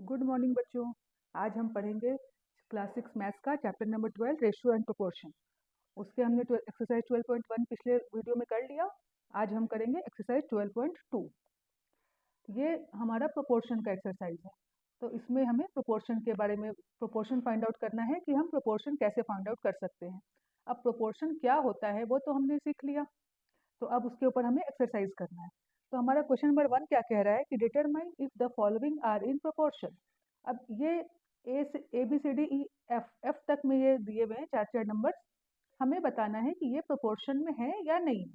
Good morning बच्चों। आज हम पढ़ेंगे क्लास 6 मैथ्स का chapter number 12 ratio and proportion. उसके हमने एक्सरसाइज 12.1 पिछले वीडियो में कर लिया। आज हम करेंगे एक्सरसाइज 12.2। ये हमारा प्रोपोर्शन का एक्सरसाइज है। तो इसमें हमें प्रोपोर्शन के बारे में प्रोपोर्शन फाइंड आउट करना है कि हम प्रोपोर्शन कैसे फाइंड आउट कर सकते हैं। अब प्रोपोर्शन क्या होता है वो तो हमने सीख लिया, तो अब उसके ऊपर हमें एक्सरसाइज करना है। तो हमारा क्वेश्चन नंबर 1 क्या कह रहा है कि determine if the following are in proportion. अब ये a b c d e f तक में ये दिए हुए हैं चार चार नंबर। हमें बताना है कि ये प्रोपोर्शन में है या नहीं है।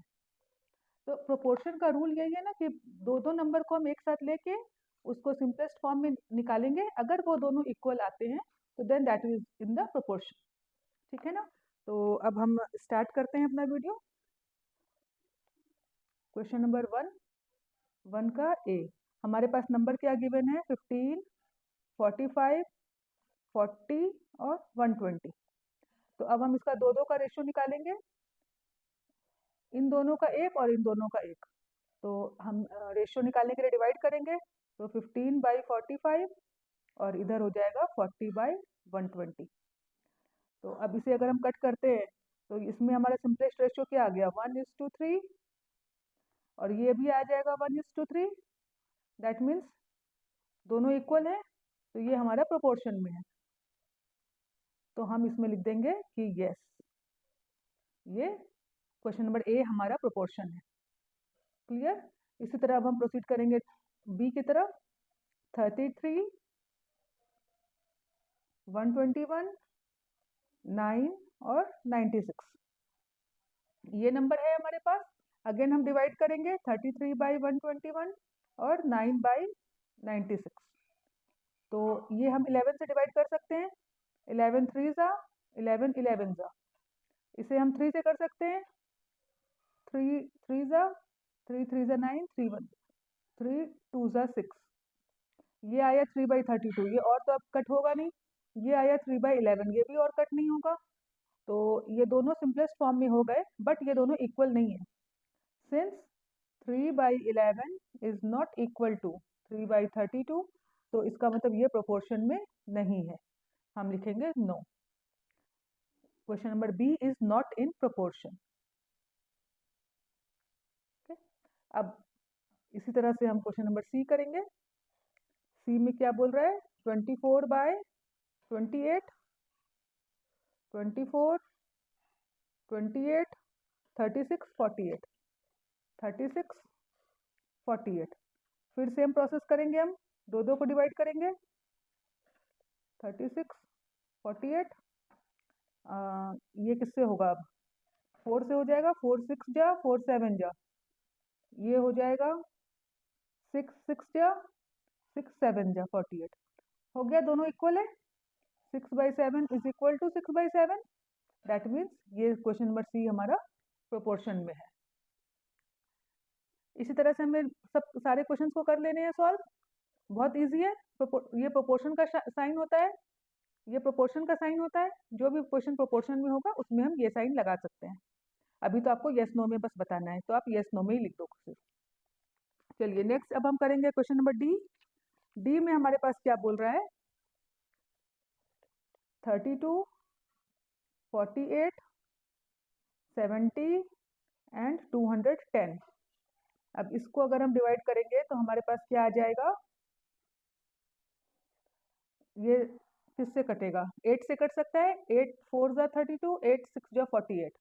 तो प्रोपोर्शन का रूल यही है ना कि दो दो नंबर को हम एक साथ लेके उसको सिंपलेस्ट फॉर्म में निकालेंगे। अगर वो दोनों इक्वल आते हैं तो then that is in the proportion. ठीक है ना। तो अब हम स्टार्ट करते हैं अपना वीडियो। क्वेश्चन नंबर 1 का ए। हमारे पास नंबर क्या गिवन है? 15, 45, 40 और 120। तो अब हम इसका दो दो का रेशियो निकालेंगे, इन दोनों का एक और इन दोनों का एक। तो हम रेशियो निकालने के लिए डिवाइड करेंगे, तो 15/45 और इधर हो जाएगा 40/120। तो अब इसे अगर हम कट करते हैं तो इसमें हमारा सिंपलेस्ट रेशियो क्या आ गया? 1:3। और ये भी आ जाएगा 1:3। दैट मीन्स दोनों इक्वल है, तो ये हमारा प्रोपोर्शन में है। तो हम इसमें लिख देंगे कि यस, ये क्वेश्चन नंबर ए हमारा प्रोपोर्शन है। क्लियर। इसी तरह अब हम प्रोसीड करेंगे बी की तरफ। 33, 121, 9 और 96 ये नंबर है हमारे पास। अगेन हम डिवाइड करेंगे 33/121 और 9/96। तो ये हम 11 से डिवाइड कर सकते हैं। 11 3 जा 11 11 जा। इसे हम 3 से कर सकते हैं। 3 3 जा 3 3 जा 9 3 1 3 2 जा 6। ये आया 3/32। ये और तो अब कट होगा नहीं। ये आया 3/11। ये भी और कट नहीं होगा। तो ये दोनों सिंपलेस्ट फॉर्म में हो गए, बट ये दोनों इक्वल नहीं है। Since 3/11 is not equal to 3/32, तो इसका मतलब ये प्रोपोर्शन में नहीं है। हम लिखेंगे no. Question number b is not in proportion. अब इसी तरह से हम क्वेश्चन नंबर सी करेंगे। सी में क्या बोल रहा है? 24/28, 24, 28, 36, 48, 36, 48। फिर सेम प्रोसेस करेंगे, हम दो दो को डिवाइड करेंगे। 36, 48। ये किससे होगा? अब 4 से हो जाएगा। 4 6 जा 4 7 जा। ये हो जाएगा 6 6 जा 6 7 जा 48। हो गया, दोनों इक्वल है। 6/7 is equal to 6/7। That means ये क्वेश्चन नंबर सी हमारा प्रोपोर्शन में है। इसी तरह से हमें सब सारे क्वेश्चंस को कर लेने हैं सॉल्व। बहुत इजी है। ये प्रोपोर्शन का साइन होता है, ये प्रोपोर्शन का साइन होता है। जो भी क्वेश्चन प्रोपोर्शन में होगा उसमें हम ये साइन लगा सकते हैं। अभी तो आपको यस नो में बस बताना है, तो आप यस नो में ही लिख दो सिर्फ। चलिए नेक्स्ट अब हम करेंगे क्वेश्चन नंबर डी। डी में हमारे पास क्या बोल रहा है? 32, 48, 70 एंड 210। अब इसको अगर हम डिवाइड करेंगे तो हमारे पास क्या आ जाएगा? ये किससे कटेगा? 8 से कट सकता है। 8 4 जा 32, 8 6 जा 48।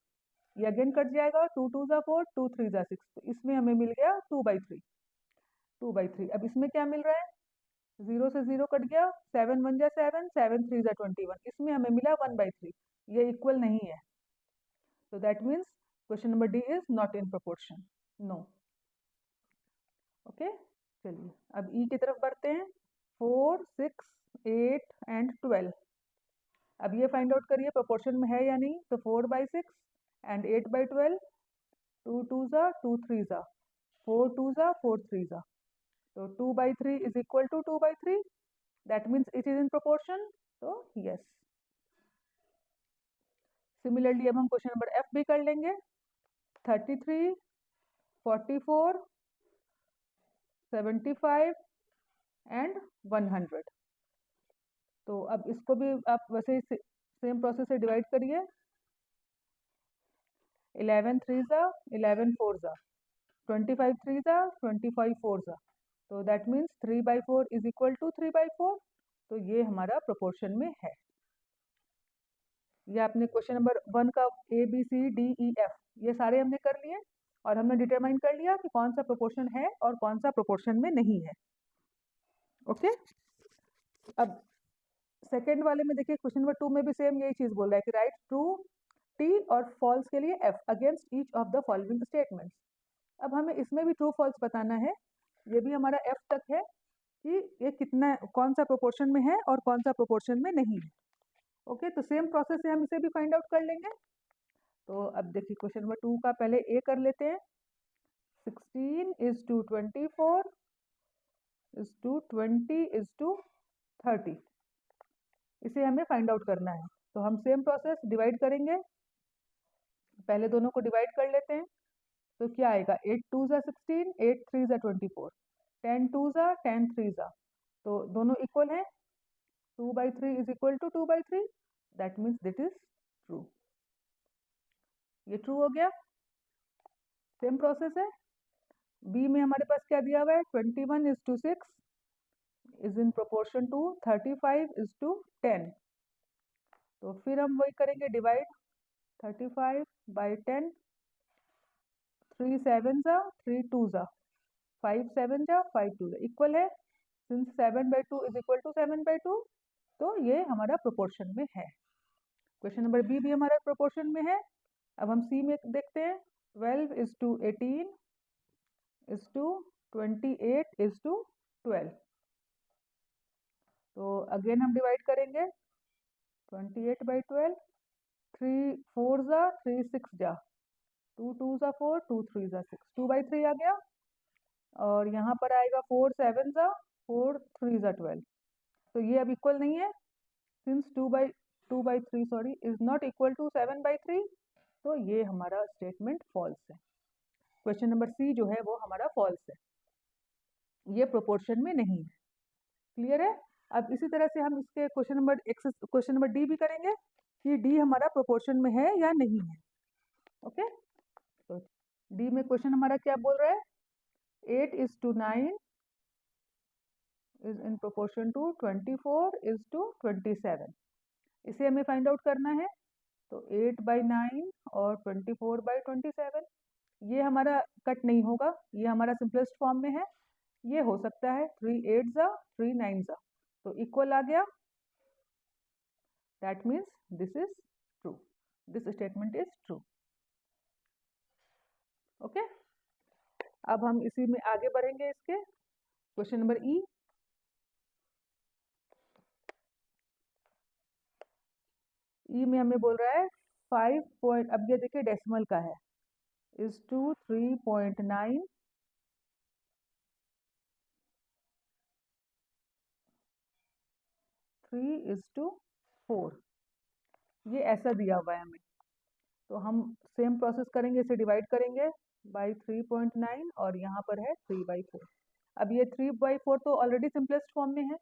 ये अगेन कट जाएगा। 2 2 जा 4, 2 3 जा 6। तो इसमें हमें मिल गया 2/3। 2/3। अब इसमें क्या मिल रहा है? 0 से 0 कट गया। 7 1 जा 7, 7 3 जा 21। इसमें हमें मिला 1/3। ये इक्वल नहीं है, तो that means question number d is not in proportion. No. Okay. चलिए अब ई की तरफ बढ़ते हैं। 4 6 8 एंड 12। अब ये फाइंड आउट करिए प्रोपोर्शन में है या नहीं। तो 4/6 एंड 8/12। 2 2 जा 2 3 जा 4 2 जा 4 3 जा। तो 2/3 is equal to 2/3। That means it is in proportion. तो यस। सिमिलरली अब हम क्वेश्चन नंबर एफ भी कर लेंगे। 33, 44, 75 एंड 100। तो अब इसको भी आप वैसे ही सेम प्रोसेस से डिवाइड करिए। 11 3 ज़ा 11 4 ज़ा 25 3 ज़ा 25 4 ज़ा, तो that means 3/4 is equal to 3/4। तो ये हमारा प्रोपोर्शन में है। ये आपने क्वेश्चन नंबर 1 का ABCDEF ये सारे हमने कर लिए और हमने डिटरमाइन कर लिया कि कौन सा प्रोपोर्शन है और कौन सा प्रोपोर्शन में नहीं है। ओके, अब सेकेंड वाले में देखिए क्वेश्चन नंबर 2 में भी सेम यही चीज बोल रहा है कि राइट ट्रू T और फॉल्स के लिए F against each of the following statements. अब हमें इसमें भी ट्रू फॉल्स बताना है। ये भी हमारा F तक है कि ये कितना कौन सा प्रोपोर्शन में है और कौन सा प्रोपोर्शन में नहीं है। ओके, तो सेम प्रोसेस से हम इसे भी फाइंड आउट कर लेंगे। तो अब देखिए क्वेश्चन नंबर 2 का पहले A कर लेते हैं। 16 is to 24 is to 20 is to 30, इसे हमें फाइंड आउट करना है। तो हम सेम प्रोसेस डिवाइड करेंगे, पहले दोनों को डिवाइड कर लेते हैं। तो क्या आएगा 8 2 ज़ा 16 8 3 ज़ा 24 10 2 ज़ा 10 3 ज़ा, तो दोनों इक्वल हैं। 2/3 is equal to 2/3, that means it is true. ये ट्रू हो गया। सेम प्रोसेस है। बी में हमारे पास क्या दिया हुआ है 21 is to 6 is in proportion to 35 is to 10। तो फिर हम वही करेंगे डिवाइड 35/10 3 7 ज़ा 3 2 ज़ा 5 7 ज़ा 5 2 ज़ा इक्वल है। सिंस 7/2 इज इक्वल टू 7/2, तो ये हमारा प्रोपोर्शन में है। क्वेश्चन नंबर बी भी हमारा प्रोपोर्शन में है। अब हम सी में देखते हैं 12 is to 18 is to 28 is to 12। तो अगेन हम डिवाइड करेंगे 28/12 3 4 ज़ा 3 6 ज़ा 2 2 ज़ा 4 2 3 ज़ा 6 2/3 आ गया। और यहाँ पर आएगा 4 7 ज़ा 4 3 ज़ा 12। तो ये अब इक्वल नहीं है, since 2/3 sorry is not equal to 7/3, तो ये हमारा स्टेटमेंट फॉल्स है। क्वेश्चन नंबर सी जो है वो हमारा फॉल्स है, ये प्रोपोर्शन में नहीं है। क्लियर है। अब इसी तरह से हम इसके क्वेश्चन नंबर डी भी करेंगे कि डी हमारा प्रोपोर्शन में है या नहीं है। ओके, तो डी में क्वेश्चन हमारा क्या बोल रहा है 8 is to 9 is in proportion to 24 is to 27। इसे हमें फाइंड आउट करना है। तो 8/9 और 24/27, ये हमारा कट नहीं होगा, ये हमारा सिंपलेस्ट फॉर्म में है। ये हो सकता है 3 8 ज़ा 3 9 ज़ा, तो इक्वल आ गया। That means this is true, this statement is true. Okay, अब हम इसी में आगे बढ़ेंगे। इसके क्वेश्चन नंबर ई में हमें बोल रहा है 5 पॉइंट, अब ये देखिए डेसिमल का है, इज टू 3.9 3:4, ये ऐसा दिया हुआ है हमें। तो हम सेम प्रोसेस करेंगे, इसे डिवाइड करेंगे बाई 3.9 और यहाँ पर है 3/4। अब ये 3/4 तो ऑलरेडी सिंपलेस्ट फॉर्म में है,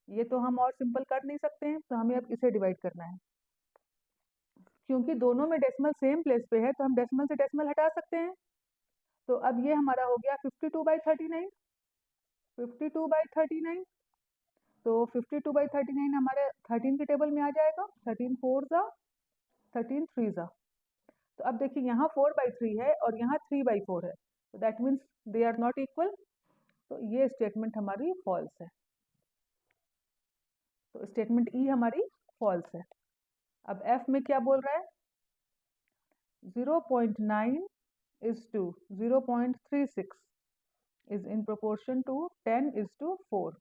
ये तो हम और सिंपल कर नहीं सकते हैं, तो हमें अब इसे डिवाइड करना है। क्योंकि दोनों में डेसिमल सेम प्लेस पे है तो हम डेसिमल से डेसिमल हटा सकते हैं। तो अब ये हमारा हो गया 52/39। 52/39, तो 52/39 हमारे 13 के टेबल में आ जाएगा। 13 4 ज़ा 13 3 ज़ा। तो अब देखिए यहाँ 4/3 है और यहाँ 3/4 है, तो that means they are not equal. तो ये स्टेटमेंट हमारी फॉल्स है। तो स्टेटमेंट ई हमारी फॉल्स है। अब एफ में क्या बोल रहा है 0.9 is to 0.36 is in proportion to 10 is to 4।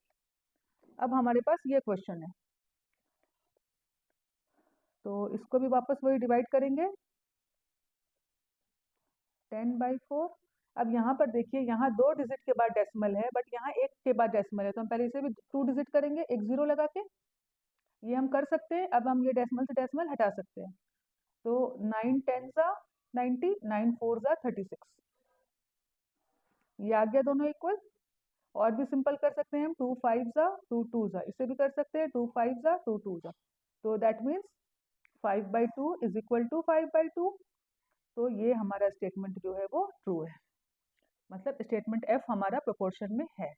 अब हमारे पास ये क्वेश्चन है, तो इसको भी वापस वही डिवाइड करेंगे 10/4। अब यहाँ पर देखिए यहाँ 2 डिजिट के बाद डेसिमल है, बट यहाँ 1 के बाद डेसिमल है, तो हम पहले इसे भी 2 डिजिट करेंगे, एक 0 लगा के। ये हम कर सकते हैं। अब हम ये डेसिमल से डेसिमल हटा सकते हैं। तो 9 10 ज़ा 90 9 4 ज़ा 36, ये आ गया दोनों इक्वल। और भी सिंपल कर सकते हैं हम, 2 5 जा 2 2 जा, इसे भी कर सकते हैं 2 5 जा 2 2 जा। तो that means 5/2 is equal to 5/2। तो ये हमारा स्टेटमेंट जो है वो ट्रू है, मतलब स्टेटमेंट एफ हमारा प्रोपोर्शन में है।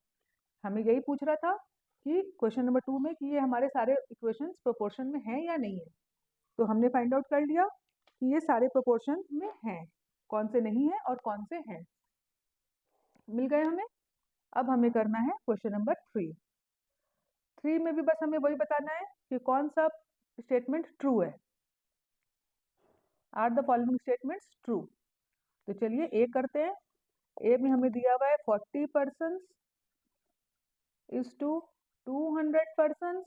हमें यही पूछ रहा था कि क्वेश्चन नंबर 2 में कि ये हमारे सारे इक्वेशंस प्रोपोर्शन में हैं या नहीं है। तो हमने फाइंड आउट कर लिया कि ये सारे प्रोपोर्शन में हैं, कौन से नहीं है और कौन से हैं, मिल गए हमें। अब हमें करना है क्वेश्चन नंबर 3 में भी बस हमें वही बताना है कि कौन सा स्टेटमेंट ट्रू है। Are the following statements true. तो चलिए ए करते हैं। ए में हमें दिया हुआ है 40 person is to 200 person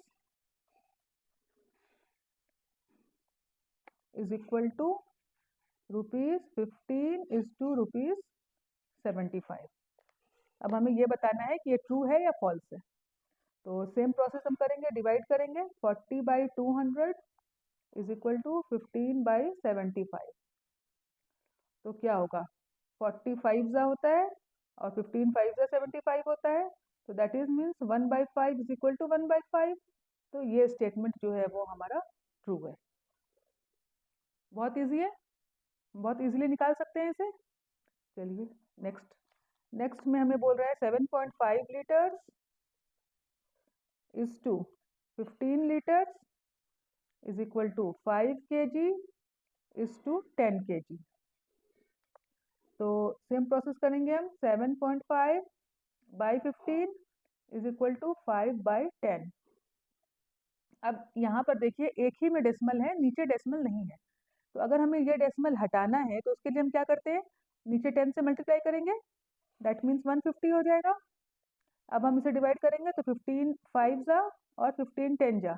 is equal to ₹15 is to ₹75। अब हमें ये बताना है कि ये ट्रू है या फॉल्स है। तो सेम प्रोसेस हम करेंगे, डिवाइड करेंगे, 40/200 इज इक्वल टू 15/75। तो क्या होगा, 40 5 जा होता है और 15 5 जा 75 होता है। तो that is means 1/5 is equal to 1/5। तो ये स्टेटमेंट जो है वो हमारा ट्रू है। बहुत ईजी है, बहुत इजीली निकाल सकते हैं इसे। चलिए नेक्स्ट में हमें बोल रहा है 7.5 litres is to 15 litres is equal to 5 kg is to 10 kg। तो सेम प्रोसेस करेंगे हम, 7.5/15 इज इक्वल टू 5/10। अब यहाँ पर देखिए एक ही में डेसिमल है, नीचे डेसिमल नहीं है। तो अगर हमें ये डेसिमल हटाना है तो उसके लिए हम क्या करते हैं, नीचे 10 से मल्टीप्लाई करेंगे, दैट मीन्स 150 हो जाएगा। अब हम इसे डिवाइड करेंगे तो 15 5 जा और 15 10 जा,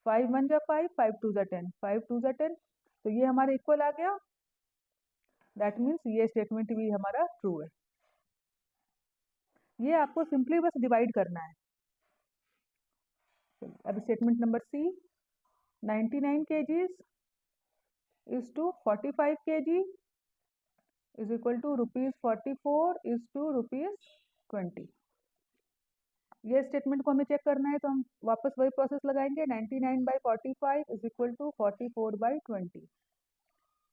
5 1 जा 5, 5 2 जा 10, 5 2 जा 10। तो ये हमारे इक्वल आ गया, दैट मीन्स ये स्टेटमेंट भी हमारा ट्रू है। ये आपको सिंपली बस डिवाइड करना है। अब statement number c, 99 kgs is to 45 kg is equal to ₹44 is to ₹20। ये स्टेटमेंट को हमें चेक करना है तो हम वापस वही प्रोसेस लगाएंगे, 99/45 इज इक्वल टू 44/20।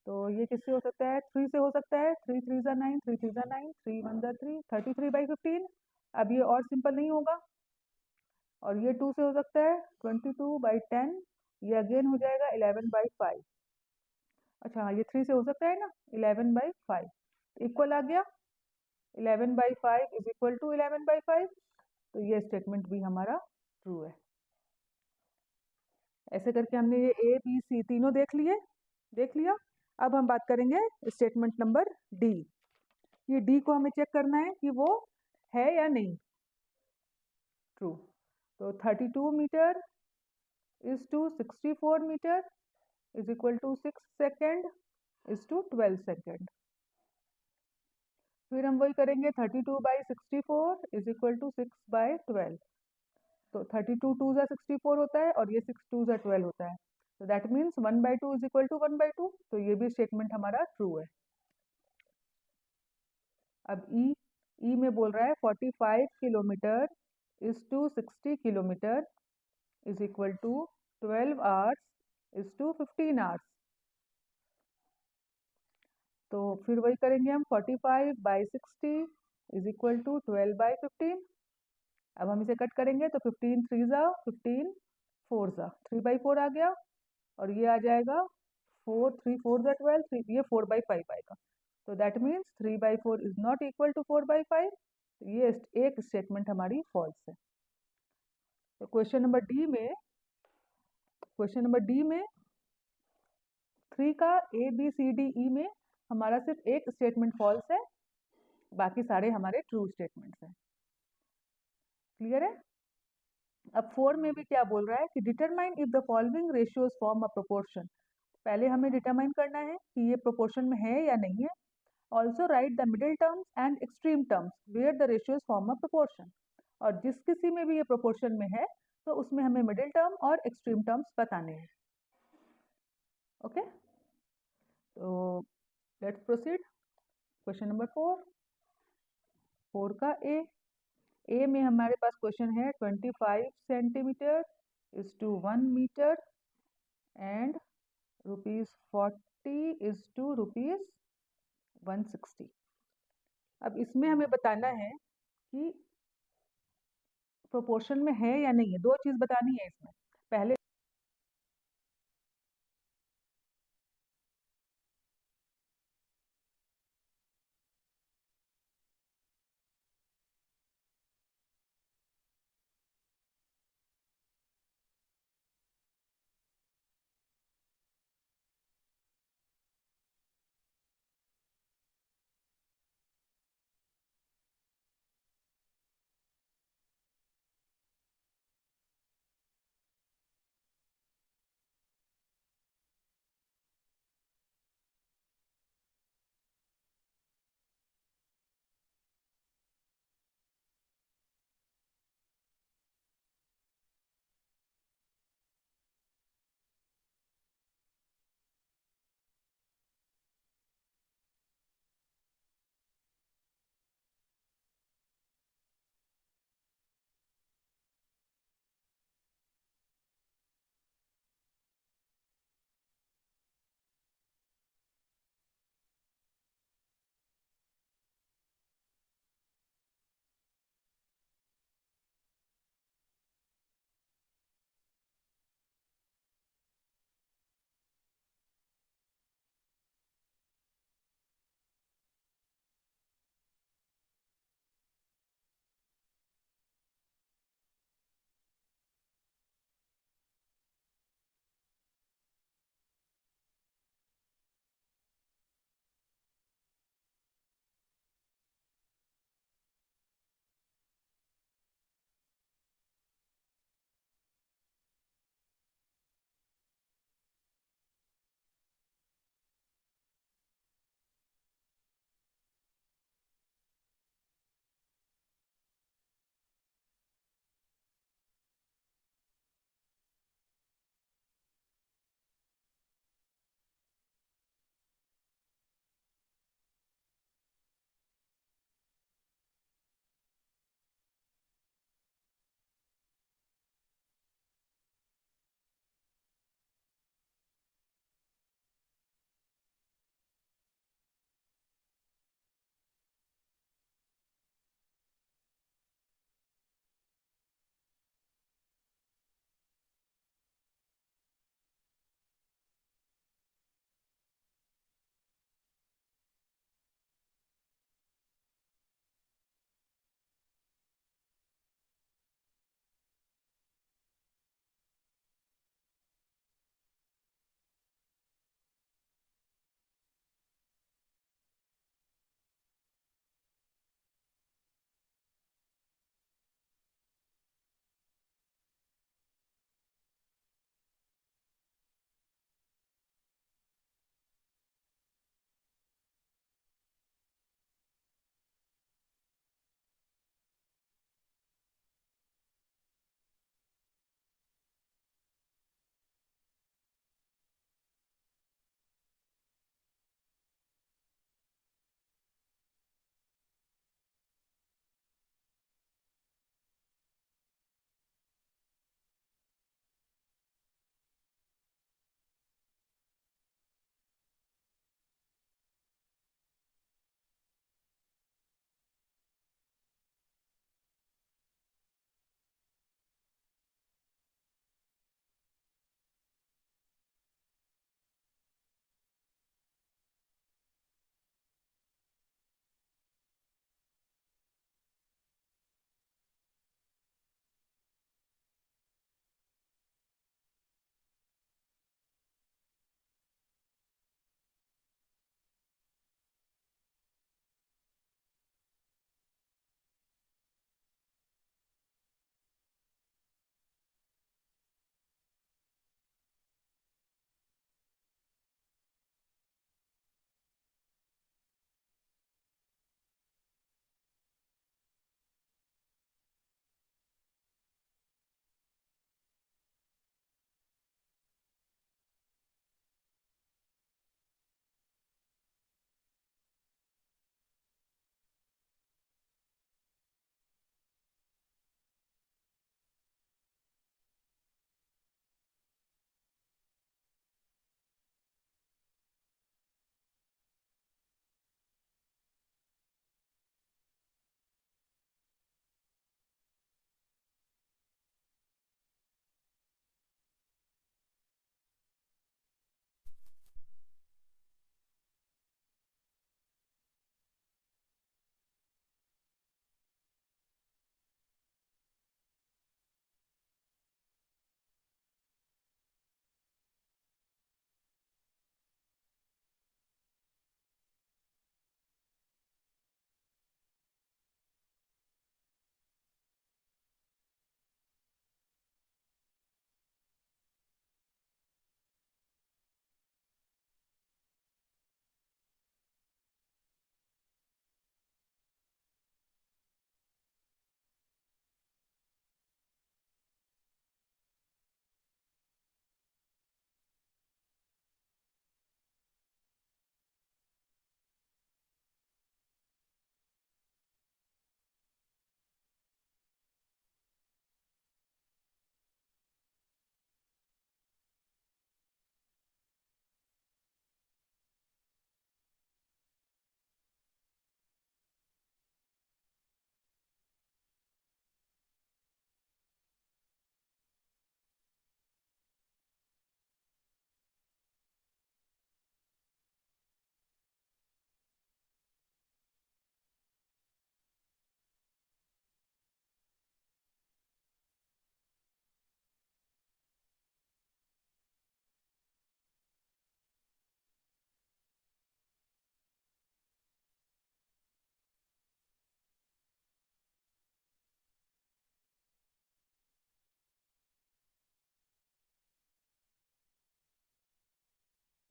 तो ये किससे हो सकता है, 3 से हो सकता है, 3 3 जा 9, 3 3 जा 9, 3 1 जा 3, 33/15। अब ये और सिंपल नहीं होगा। और ये 2 से हो सकता है, 22/10, ये अगेन हो जाएगा 11/5। अच्छा हाँ, ये 3 से हो सकता है ना, 11/5 इक्वल आ गया, 11/5 इज इक्वल टू 11/5। तो ये स्टेटमेंट भी हमारा ट्रू है। ऐसे करके हमने ये ए बी सी तीनों देख लिया। अब हम बात करेंगे स्टेटमेंट नंबर डी। ये डी को हमें चेक करना है कि वो है या नहीं ट्रू। तो 32 metre is to 64 metre is equal to 6 second is to 12 second. फिर हम वही करेंगे, 32/64 इज इक्वल टू 6/12। तो 32 2 जा 64 होता है और ये 6 2 जा 12 होता है। तो that means 1/2 is equal to 1/2। तो ये भी स्टेटमेंट हमारा ट्रू है। अब ई में बोल रहा है 45 kilometre is to 60 kilometre is equal to 12 hours is to 15 hours. तो फिर वही करेंगे हम, 45/60 इज इक्वल टू 12/15। अब हम इसे कट करेंगे तो 15 3 जा 15 4 जा 3/4 आ गया और ये आ जाएगा 4 3 4 जा 12, 3 ये 4/5 आएगा। तो that means 3/4 is not equal to 4/5। ये एक स्टेटमेंट हमारी फॉल्स है। तो क्वेश्चन नंबर डी में 3 का ए बी सी डी ई में हमारा सिर्फ एक स्टेटमेंट फॉल्स है, बाकी सारे हमारे ट्रू स्टेटमेंट्स हैं। क्लियर है। अब 4 में भी क्या बोल रहा है कि determine if the following ratios form a proportion. पहले हमें डिटरमाइन करना है कि ये प्रोपोर्शन में है या नहीं है। Also write the middle terms and extreme terms where the ratios form a proportion. और जिस किसी में भी ये प्रोपोर्शन में है तो उसमें हमें मिडिल टर्म और एक्सट्रीम टर्म्स बताने हैं। ओके, तो लेट्स प्रोसीड। क्वेश्चन नंबर 4 का ए ए में हमारे पास क्वेश्चन है 25 centimetre is to 1 metre and ₹40 is to ₹160। अब इसमें हमें बताना है कि प्रोपोर्शन में है या नहीं है, दो चीज बतानी है इसमें। पहले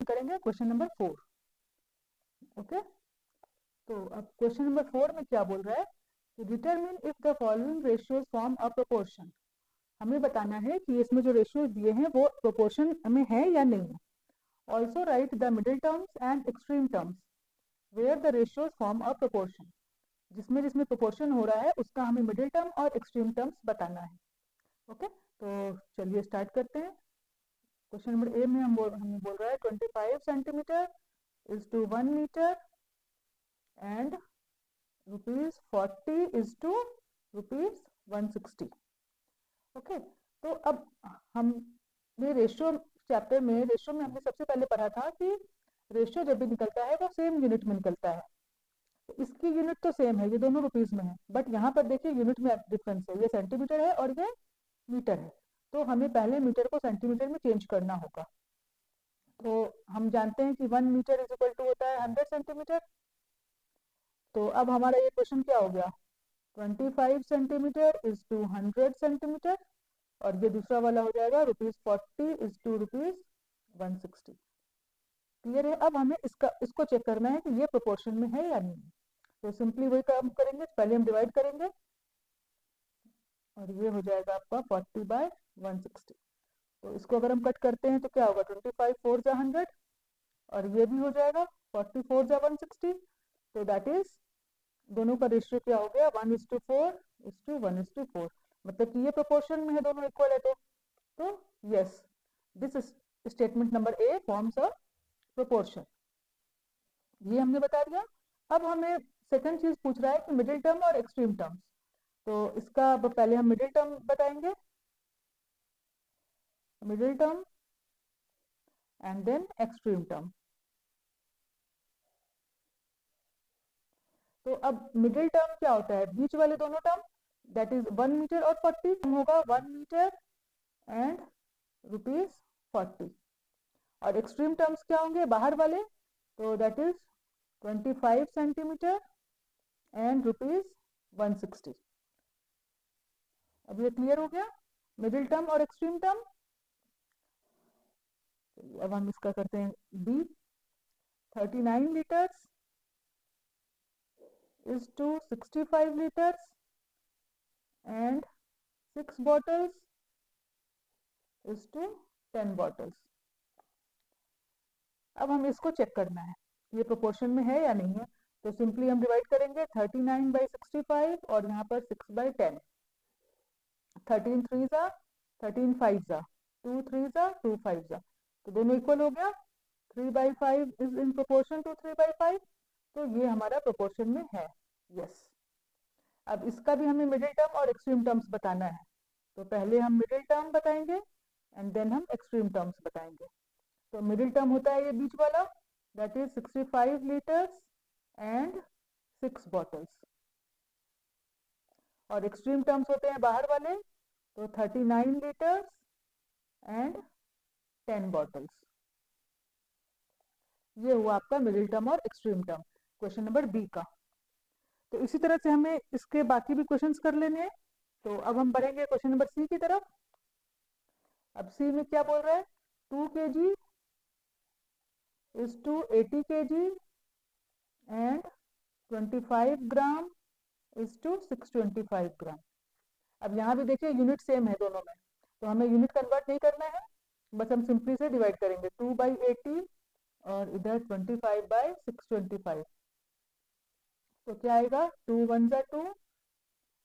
करेंगे क्वेश्चन नंबर 4। ओके, तो अब क्वेश्चन नंबर 4 में क्या बोल रहा है कि determine if the following ratios form a proportion. हमें बताना है कि इसमें जो रेशियोज दिए हैं वो प्रोपोर्शन में है या नहीं है। Also write the middle terms and extreme terms where the ratios form a proportion. जिसमें जिसमें प्रोपोर्शन हो रहा है उसका हमें मिडिल टर्म और एक्सट्रीम टर्म्स बताना है। ओके, तो चलिए स्टार्ट करते हैं। क्वेश्चन नंबर ए में हमें बोल रहा है 25 centimetre is to 1 metre and ₹40 is to ₹160। Okay, तो अब हमने रेशियो चैप्टर में हमने सबसे पहले पढ़ा था कि रेशियो जब भी निकलता है वो सेम यूनिट में निकलता है। तो इसकी यूनिट तो सेम है, ये दोनों रुपीस में है, बट यहाँ पर देखिए यूनिट में डिफरेंस है, ये सेंटीमीटर है और ये मीटर है। तो हमें पहले मीटर को सेंटीमीटर में चेंज करना होगा। तो हम जानते हैं कि 1 मीटर इज इक्वल टू होता है 100 सेंटीमीटर। तो अब हमारा ये क्वेश्चन क्या हो गया, 25 सेंटीमीटर इज टू 100 सेंटीमीटर, और ये दूसरा वाला हो जाएगा ₹40 इज टू ₹160। क्लियर है। अब हमें इसको चेक करना है कि ये प्रोपोर्शन में है या नहीं। तो सिंपली वही काम करेंगे, पहले हम डिवाइड करेंगे और ये हो जाएगा आपका 40/160। तो इसको अगर हम कट करते हैं तो क्या होगा, 25 4 जा 100 और ये भी हो जाएगा 44 जा 160। तो दैट इज दोनों का रेशियो क्या हो गया, 1:4:1:4। मतलब कि ये प्रोपोर्शन में है, दोनों इक्वल है। तो yes, this statement number A forms a proportion, ये हमने बता दिया। अब हमें सेकंड चीज पूछ रहा है कि मिडिल टर्म और एक्सट्रीम टर्म्स। तो इसका पहले हम मिडिल टर्म बताएंगे, middle term and then extreme term. तो अब मिडिल टर्म क्या होता है, बीच वाले दोनों टर्म, दैट इज 1 मीटर और 40 होगा 1 मीटर एंड ₹40। और एक्सट्रीम टर्म्स क्या होंगे, बाहर वाले, तो दैट इज 25 सेंटीमीटर एंड ₹160। अब ये क्लियर हो गया, मिडिल टर्म और एक्सट्रीम टर्म। अब हम इसका करते हैं B. 39 litres is to 65 liters and 6 bottles is to 10 bottles। अब हम इसको चेक करना है ये प्रोपोर्शन में है या नहीं है। तो सिंपली हम डिवाइड करेंगे 39/65 और यहाँ पर 6/10। 13 3 जा 13 5 जा 2 3 जा 2 5 जा, तो दोनों इक्वल हो गया। 3/5 इज इन प्रोपोर्शन टू 3/5, तो ये हमारा प्रोपोर्शन में है। यस, अब इसका भी हमें मिडिल टर्म और एक्सट्रीम टर्म्स बताना है। तो पहले हम मिडिल टर्म बताएंगे एंड देन हम एक्सट्रीम टर्म्स बताएंगे। तो मिडिल टर्म होता है ये बीच वाला, that is 65 litres and 6 bottles. और एक्सट्रीम टर्म्स होते हैं बाहर वाले, तो 39 लीटर्स एंड 10 बॉटल्स। ये हुआ आपका मिडिल टर्म और extreme term, question number b का। तो इसी तरह से हमें इसके बाकी भी क्वेश्चंस कर लेने हैं। तो अब हम बढ़ेंगे क्वेश्चन नंबर सी की तरफ। अब सी में क्या बोल रहा है, 2 kg is to 80 kg and 25 gram is to 625 gram. अब यहाँ भी देखिए यूनिट सेम है दोनों में, तो हमें यूनिट कन्वर्ट नहीं करना है, बस हम सिंपली से डिवाइड करेंगे 2/80 और इधर 25/625। तो क्या आएगा, 2 1 जा 2,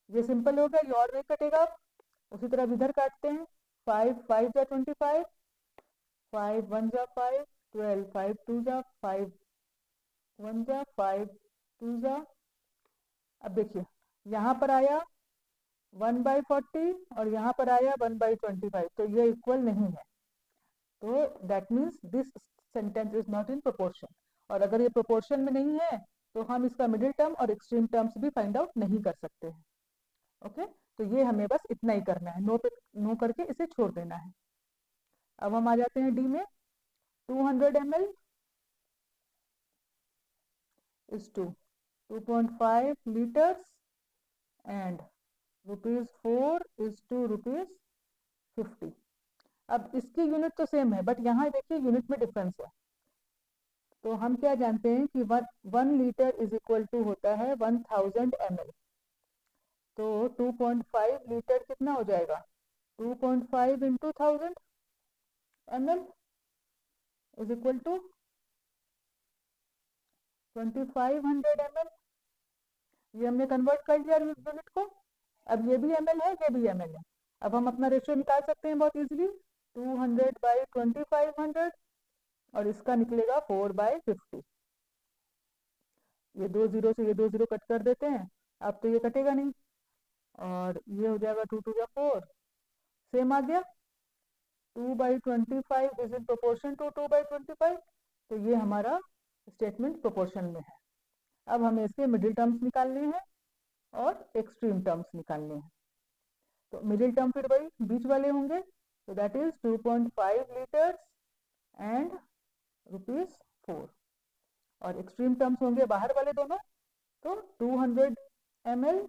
ये सिंपल हो गया, ये और नहीं कटेगा। उसी तरह इधर काटते हैं, 5 5 जा 25, 5 1 जा 5 12, 5 2 जा 5 1 जा 5 2 जा। अब देखिए यहाँ पर आया 1/40 और यहाँ पर आया 1/25, तो ये इक्वल नहीं है। तो that means this sentence is not in proportion. और अगर ये प्रोपोर्शन में नहीं है तो हम इसका मिडिल टर्म और एक्सट्रीम टर्म्स भी फाइंड आउट नहीं कर सकते हैं। ओके, तो ये हमें बस इतना ही करना है, नो करके इसे छोड़ देना है। अब हम आ जाते हैं डी में। 200 ml is to 2.5 liters and ₹4 is to ₹50। अब इसकी यूनिट तो सेम है, बट यहाँ देखिए यूनिट में डिफरेंस है। तो हम क्या जानते हैं कि 1 लीटर इज इक्वल टू होता है 1000 ml। तो 2.5 लीटर कितना हो जाएगा? 2.5 into 1000 ml is equal to 2500 ml। ये हमने कन्वर्ट कर लिया यूनिट को। अब ये भी ml है, ये भी ml है। अब हम अपना रेशियो निकाल सकते हैं बहुत इजीली। 200 बाई 2500 और इसका निकलेगा 4/50। ये 2 जीरो से ये 2 जीरो कट कर देते हैं। अब तो ये कटेगा नहीं और ये हो जाएगा 2 2 या 4, सेम आ गया। 2/25 इज इन प्रोपोर्शन टू 2/25। तो ये हमारा स्टेटमेंट प्रोपोर्शन में है। अब हमें इसके मिडिल टर्म्स निकालने हैं और एक्सट्रीम टर्म्स निकालने हैं। तो मिडिल टर्म फिर वही बीच वाले होंगे, तो दैट इज 2.5 लीटर्स एंड ₹4। और एक्सट्रीम टर्म्स होंगे बाहर वाले दोनों, तो 200 ml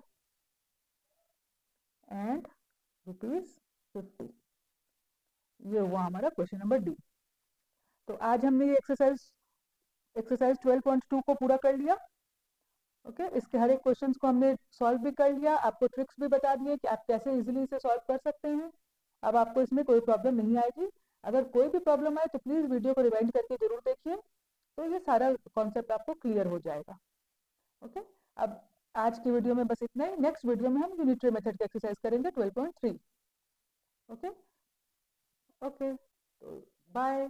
एंड ₹50। ये हुआ हमारा क्वेश्चन नंबर डी। तो आज हमने ये एक्सरसाइज 12.2 को पूरा कर लिया। ओके, इसके हर एक क्वेश्चन को हमने सॉल्व भी कर लिया, आपको ट्रिक्स भी बता दिए कि आप कैसे इजीली इसे सॉल्व कर सकते हैं। अब आपको इसमें कोई प्रॉब्लम नहीं आएगी। अगर कोई भी प्रॉब्लम आए तो प्लीज़ वीडियो को रिवाइंड करके जरूर देखिए, तो ये सारा कॉन्सेप्ट आपको क्लियर हो जाएगा। ओके, अब आज की वीडियो में बस इतना ही। नेक्स्ट वीडियो में हम यूनिटरी मेथड की एक्सरसाइज करेंगे 12.3। ओके ओके, तो बाय।